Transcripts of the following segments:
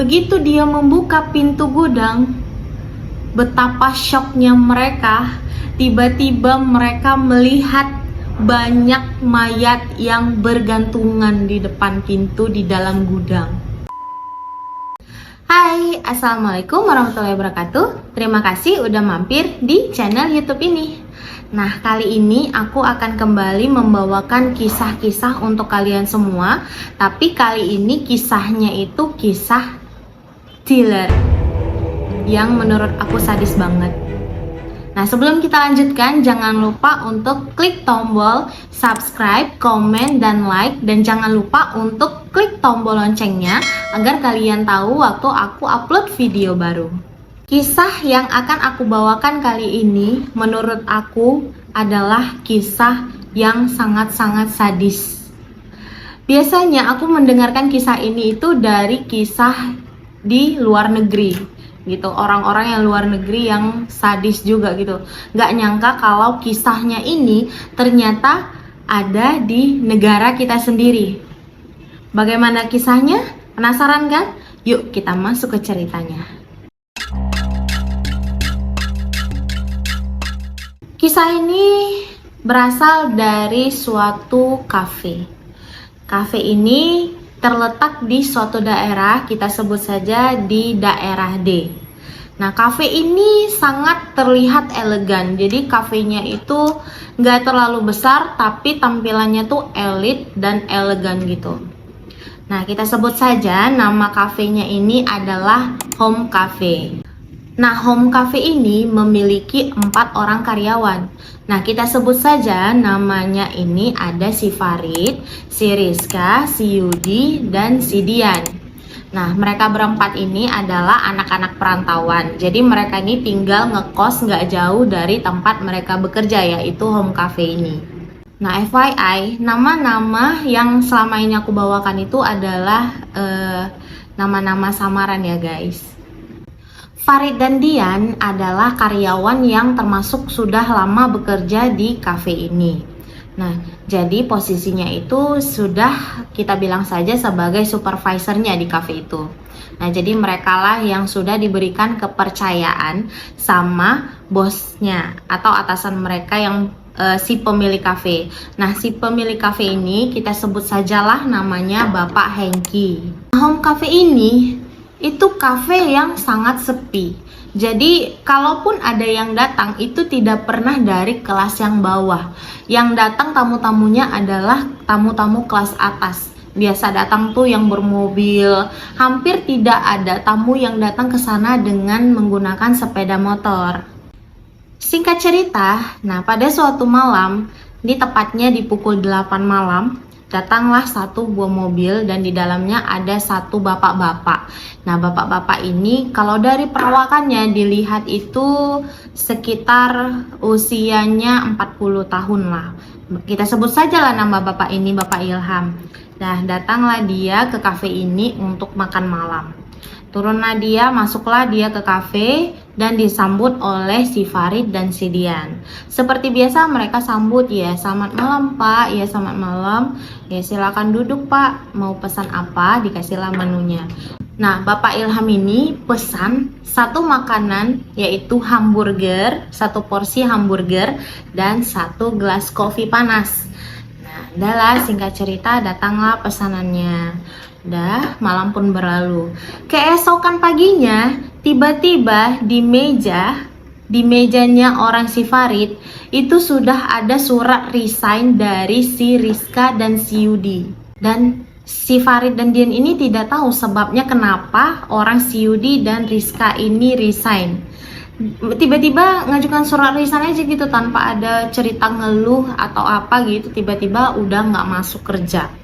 Begitu dia membuka pintu gudang, betapa syoknya mereka. Tiba-tiba mereka melihat banyak mayat yang bergantungan di depan pintu di dalam gudang. Hai, assalamualaikum warahmatullahi wabarakatuh. Terima kasih udah mampir di channel YouTube ini. Nah, kali ini aku akan kembali membawakan kisah-kisah untuk kalian semua. Tapi kali ini kisahnya itu kisah thriller yang menurut aku sadis banget. Nah, sebelum kita lanjutkan, jangan lupa untuk klik tombol subscribe, komen, dan like. Dan jangan lupa untuk klik tombol loncengnya agar kalian tahu waktu aku upload video baru. Kisah yang akan aku bawakan kali ini menurut aku adalah kisah yang sangat-sangat sadis. Biasanya aku mendengarkan kisah ini itu dari kisah di luar negeri gitu, orang-orang yang luar negeri yang sadis juga gitu. Gak nyangka kalau kisahnya ini ternyata ada di negara kita sendiri. Bagaimana kisahnya? Penasaran kan? Yuk kita masuk ke ceritanya. Kisah ini berasal dari suatu kafe. Kafe ini terletak di suatu daerah, kita sebut saja di daerah D. Nah, kafe ini sangat terlihat elegan. Jadi kafenya itu nggak terlalu besar, tapi tampilannya tuh elit dan elegan gitu. Nah, kita sebut saja nama kafenya ini adalah Home Cafe. Nah, Home Cafe ini memiliki 4 orang karyawan. Nah, kita sebut saja namanya ini ada si Farid, si Rizka, si Yudi, dan si Dian. Nah, mereka berempat ini adalah anak-anak perantauan. Jadi mereka ini tinggal ngekos nggak jauh dari tempat mereka bekerja, yaitu Home Cafe ini. Nah, FYI, nama-nama yang selama ini aku bawakan itu adalah nama-nama samaran ya guys. Farid dan Dian adalah karyawan yang termasuk sudah lama bekerja di kafe ini. Nah, jadi posisinya itu sudah kita bilang saja sebagai supervisornya di kafe itu. Nah, jadi mereka lah yang sudah diberikan kepercayaan sama bosnya atau atasan mereka yang si pemilik kafe. Nah, si pemilik kafe ini kita sebut sajalah namanya Bapak Hengki. Home Cafe ini itu kafe yang sangat sepi. Jadi kalaupun ada yang datang itu tidak pernah dari kelas yang bawah. Yang datang tamu-tamunya adalah tamu-tamu kelas atas. Biasa datang tuh yang bermobil. Hampir tidak ada tamu yang datang ke sana dengan menggunakan sepeda motor. Singkat cerita, nah pada suatu malam, ini tepatnya di pukul 8 malam, datanglah satu buah mobil dan di dalamnya ada satu bapak-bapak. Nah, bapak-bapak ini kalau dari perawakannya dilihat itu sekitar usianya 40 tahun lah. Kita sebut saja lah nama bapak ini Bapak Ilham. Nah, datanglah dia ke kafe ini untuk makan malam. Turunlah dia, masuklah dia ke kafe dan disambut oleh si Farid dan si Dian. Seperti biasa mereka sambut, ya selamat malam Pak, ya selamat malam, ya silakan duduk Pak, mau pesan apa, dikasihlah menunya. Nah, Bapak Ilham ini pesan satu makanan yaitu hamburger, satu porsi hamburger dan satu gelas kopi panas. Nah, adalah singkat cerita datanglah pesanannya. Udah, malam pun berlalu. Keesokan paginya, tiba-tiba di mejanya orang si Farid itu sudah ada surat resign dari si Rizka dan si Yudi. Dan si Farid dan Dian ini tidak tahu sebabnya kenapa orang si Yudi dan Rizka ini resign. Tiba-tiba ngajukan surat resign aja gitu tanpa ada cerita ngeluh atau apa gitu. Tiba-tiba udah nggak masuk kerja.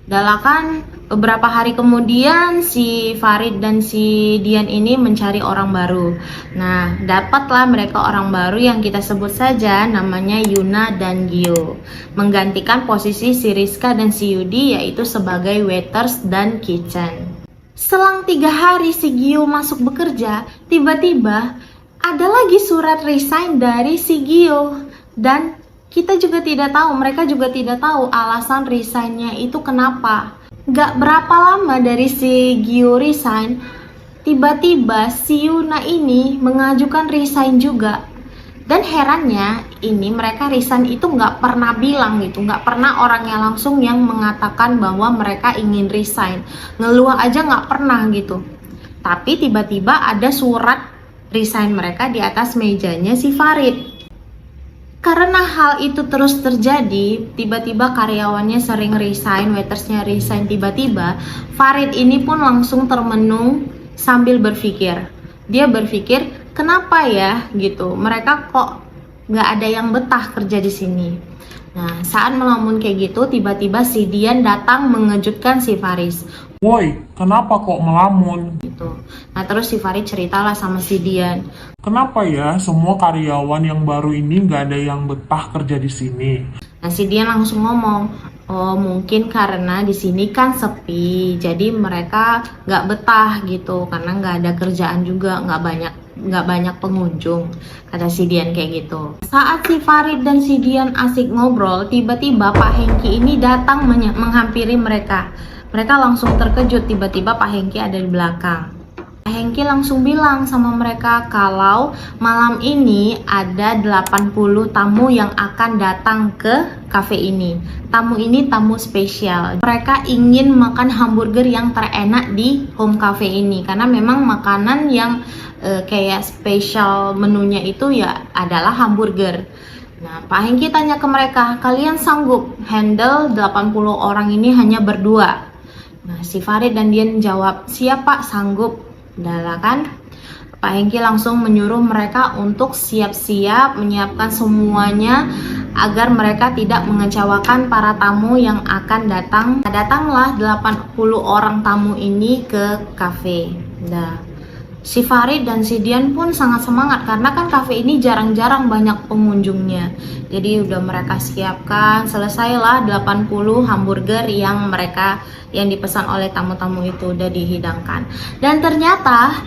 Dalakan beberapa hari kemudian si Farid dan si Dian ini mencari orang baru. Nah, dapatlah mereka orang baru yang kita sebut saja namanya Yuna dan Gio, menggantikan posisi si Rizka dan si Yudi yaitu sebagai waiters dan kitchen. Selang 3 hari si Gio masuk bekerja, tiba-tiba ada lagi surat resign dari si Gio dan kita juga tidak tahu, mereka juga tidak tahu alasan resignnya itu kenapa. Gak berapa lama dari si Gio resign, tiba-tiba si Yuna ini mengajukan resign juga. Dan herannya, ini mereka resign itu nggak pernah bilang gitu, nggak pernah orangnya langsung yang mengatakan bahwa mereka ingin resign. Ngeluh aja nggak pernah gitu. Tapi tiba-tiba ada surat resign mereka di atas mejanya si Farid. Karena hal itu terus terjadi, tiba-tiba karyawannya sering resign, waitersnya resign tiba-tiba, Farid ini pun langsung termenung sambil berpikir. Dia berpikir, kenapa ya gitu, mereka kok nggak ada yang betah kerja di sini. Nah, saat melamun kayak gitu, tiba-tiba si Dian datang mengejutkan si Faris. Woi, kenapa kok melamun? Gitu. Nah, terus si Farid ceritalah sama si Dian. Kenapa ya semua karyawan yang baru ini nggak ada yang betah kerja di sini? Nah, si Dian langsung ngomong, oh mungkin karena di sini kan sepi, jadi mereka nggak betah gitu, karena nggak ada kerjaan juga, nggak banyak pengunjung, kata si Dian kayak gitu. Saat si Farid dan si Dian asik ngobrol, tiba-tiba Pak Hengki ini datang menghampiri mereka. Mereka langsung terkejut, tiba-tiba Pak Hengki ada di belakang. Pak Hengki langsung bilang sama mereka kalau malam ini ada 80 tamu yang akan datang ke cafe ini. Tamu ini tamu spesial. Mereka ingin makan hamburger yang terenak di home cafe ini. Karena memang makanan yang kayak spesial menunya itu ya adalah hamburger. Nah, Pak Hengki tanya ke mereka, kalian sanggup handle 80 orang ini hanya berdua? Nah, si Farid dan Dian jawab, siap Pak, sanggup. Udah kan? Pak Hengki langsung menyuruh mereka untuk siap-siap menyiapkan semuanya agar mereka tidak mengecewakan para tamu yang akan datang. Datanglah 80 orang tamu ini ke cafe. Nah, si Farid dan si Dian pun sangat semangat karena kan cafe ini jarang-jarang banyak pengunjungnya. Jadi udah mereka siapkan, selesailah 80 hamburger yang dipesan oleh tamu-tamu itu udah dihidangkan. Dan ternyata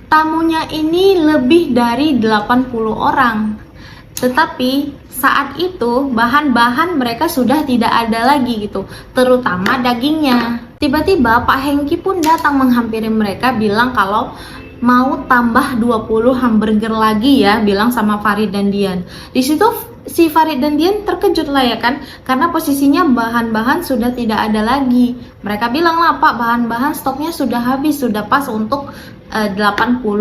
tamunya ini lebih dari 80 orang. Tetapi saat itu bahan-bahan mereka sudah tidak ada lagi gitu, terutama dagingnya. Tiba-tiba Pak Hengki pun datang menghampiri mereka bilang kalau mau tambah 20 hamburger lagi ya, bilang sama Farid dan Dian. Di situ si Farid dan Dian terkejut lah ya kan, karena posisinya bahan-bahan sudah tidak ada lagi. Mereka bilang lah, Pak, bahan-bahan stoknya sudah habis, sudah pas untuk 80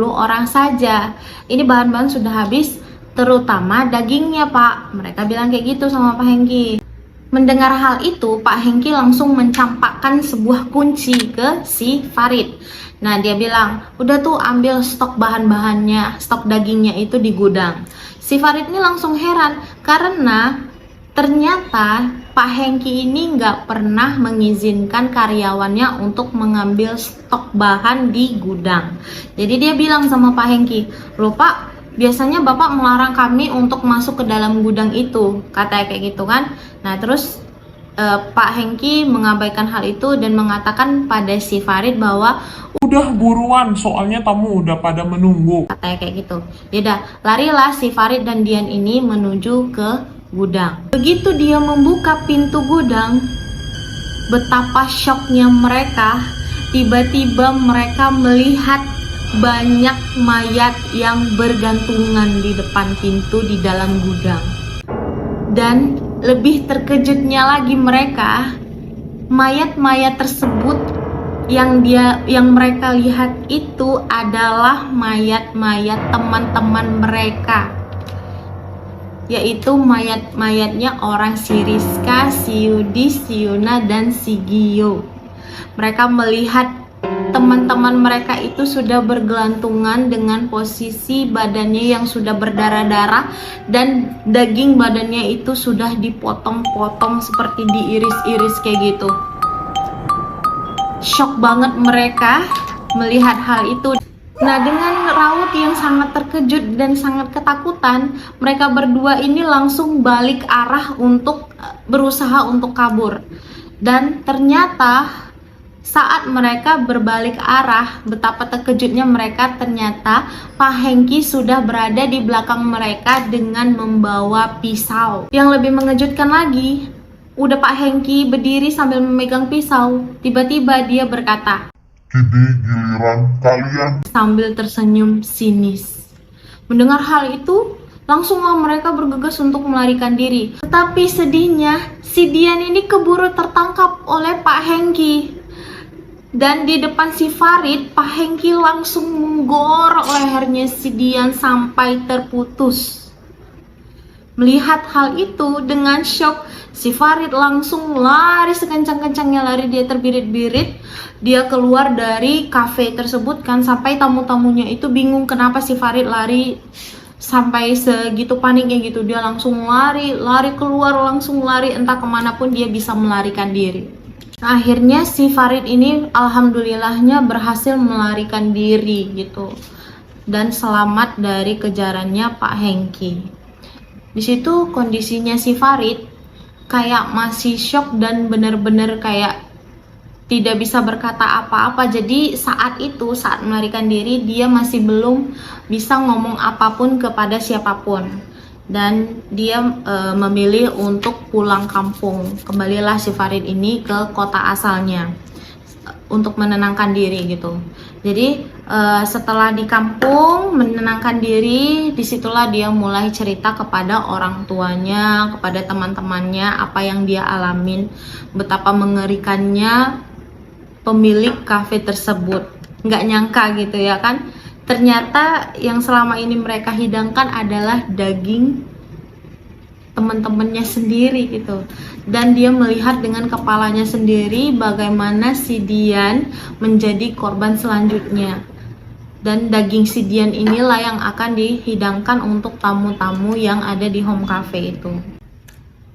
orang saja. Ini bahan-bahan sudah habis, terutama dagingnya Pak. Mereka bilang kayak gitu sama Pak Hengki. Mendengar hal itu, Pak Hengki langsung mencampakkan sebuah kunci ke si Farid. Nah, dia bilang, udah tuh ambil stok bahan-bahannya, stok dagingnya itu di gudang. Si Farid ini langsung heran karena ternyata Pak Hengki ini nggak pernah mengizinkan karyawannya untuk mengambil stok bahan di gudang. Jadi dia bilang sama Pak Hengki, loh Pak, biasanya Bapak melarang kami untuk masuk ke dalam gudang itu, katanya kayak gitu kan. Nah terus Pak Hengki mengabaikan hal itu dan mengatakan pada si Farid bahwa Udah buruan, soalnya tamu udah pada menunggu. katanya kayak gitu. Yaudah, larilah si Farid dan Dian ini menuju ke gudang. Begitu dia membuka pintu gudang, betapa syoknya mereka. Tiba-tiba mereka melihat banyak mayat yang bergantungan di depan pintu di dalam gudang. Dan lebih terkejutnya lagi mereka, mayat-mayat tersebut yang mereka lihat itu adalah mayat-mayat teman-teman mereka, yaitu mayat-mayatnya orang si Rizka, si Yudi, si Yuna, dan si Gio. Mereka melihat teman-teman mereka itu sudah bergelantungan dengan posisi badannya yang sudah berdarah-darah dan daging badannya itu sudah dipotong-potong seperti diiris-iris kayak gitu. Shock banget mereka melihat hal itu. Nah, dengan raut yang sangat terkejut dan sangat ketakutan, mereka berdua ini langsung balik arah untuk berusaha untuk kabur. Dan ternyata saat mereka berbalik arah, betapa terkejutnya mereka, ternyata Pak Hengki sudah berada di belakang mereka dengan membawa pisau. Yang lebih mengejutkan lagi, Udah Pak Hengki berdiri sambil memegang pisau, tiba-tiba dia berkata, "Kini giliran kalian." sambil tersenyum sinis. Mendengar hal itu, langsunglah mereka bergegas untuk melarikan diri. Tetapi sedihnya, si Dian ini keburu tertangkap oleh Pak Hengki. Dan di depan si Farid, Pak Hengki langsung menggorok lehernya si Dian sampai terputus. Melihat hal itu dengan syok, si Farid langsung lari sekencang-kencangnya, lari dia terbirit-birit. Dia keluar dari kafe tersebut kan, sampai tamu-tamunya itu bingung kenapa si Farid lari sampai segitu paniknya gitu. Dia langsung lari keluar, langsung lari entah kemanapun dia bisa melarikan diri. Nah, akhirnya si Farid ini alhamdulillahnya berhasil melarikan diri gitu dan selamat dari kejarannya Pak Hengki. Di situ kondisinya si Farid kayak masih shock dan bener-bener kayak tidak bisa berkata apa-apa. Jadi saat melarikan diri, dia masih belum bisa ngomong apapun kepada siapapun. Dan dia memilih untuk pulang kampung. Kembalilah si Farid ini ke kota asalnya untuk menenangkan diri gitu. Jadi setelah di kampung menenangkan diri, disitulah dia mulai cerita kepada orang tuanya, kepada teman-temannya apa yang dia alamin, betapa mengerikannya pemilik kafe tersebut. Nggak nyangka gitu ya kan, ternyata yang selama ini mereka hidangkan adalah daging teman-temannya sendiri gitu. Dan dia melihat dengan kepalanya sendiri bagaimana si Dian menjadi korban selanjutnya. Dan daging si Dian inilah yang akan dihidangkan untuk tamu-tamu yang ada di home cafe itu.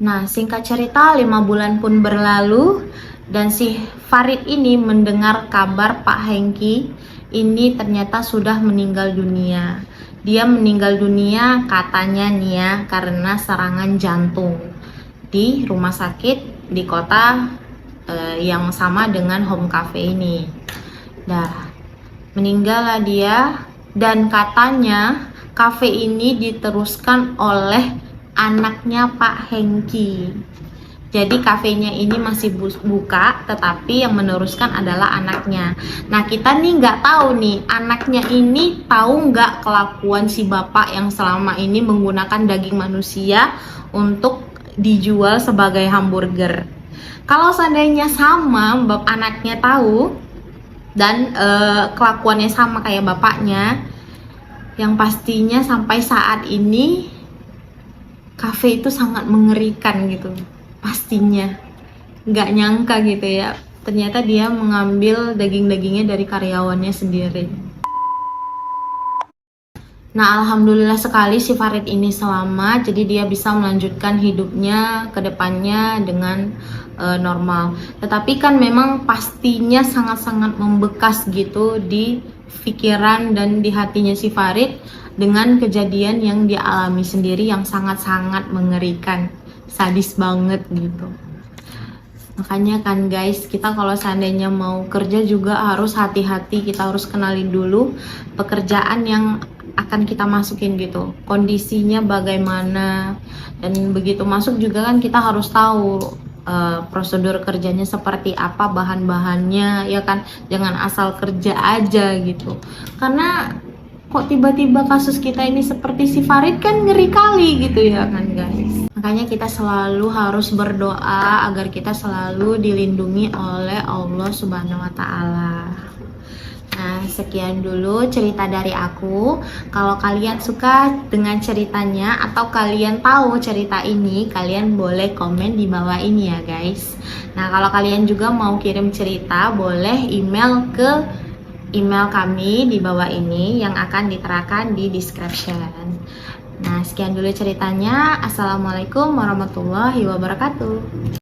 Nah, singkat cerita 5 bulan pun berlalu dan si Farid ini mendengar kabar Pak Hengki ini ternyata sudah meninggal dunia. Dia meninggal dunia katanya nih ya karena serangan jantung di rumah sakit di kota yang sama dengan home cafe ini. Dah, meninggallah dia dan katanya cafe ini diteruskan oleh anaknya Pak Hengki. Jadi kafenya ini masih buka, tetapi yang meneruskan adalah anaknya. Nah, kita nih nggak tahu nih, anaknya ini tahu nggak kelakuan si bapak yang selama ini menggunakan daging manusia untuk dijual sebagai hamburger. Kalau seandainya sama, anaknya tahu dan kelakuannya sama kayak bapaknya, yang pastinya sampai saat ini kafe itu sangat mengerikan gitu. Pastinya nggak nyangka gitu ya, ternyata dia mengambil daging-dagingnya dari karyawannya sendiri. Nah, alhamdulillah sekali si Farid ini selamat, jadi dia bisa melanjutkan hidupnya ke depannya dengan normal. Tetapi kan memang pastinya sangat-sangat membekas gitu di pikiran dan di hatinya si Farid dengan kejadian yang dia alami sendiri yang sangat-sangat mengerikan. Sadis banget gitu. Makanya kan guys, kita kalau seandainya mau kerja juga harus hati-hati. Kita harus kenalin dulu pekerjaan yang akan kita masukin gitu, kondisinya bagaimana, dan begitu masuk juga kan kita harus tahu prosedur kerjanya seperti apa, bahan-bahannya ya kan. Jangan asal kerja aja gitu, karena kok tiba-tiba kasus kita ini seperti si Farid kan ngeri kali gitu ya kan guys. Makanya kita selalu harus berdoa agar kita selalu dilindungi oleh Allah Subhanahu wa Ta'ala. Nah, sekian dulu cerita dari aku. Kalau kalian suka dengan ceritanya atau kalian tahu cerita ini, kalian boleh komen di bawah ini ya guys. Nah, kalau kalian juga mau kirim cerita, boleh email ke email kami di bawah ini yang akan diterakan di description. Nah, sekian dulu ceritanya. Assalamualaikum warahmatullahi wabarakatuh.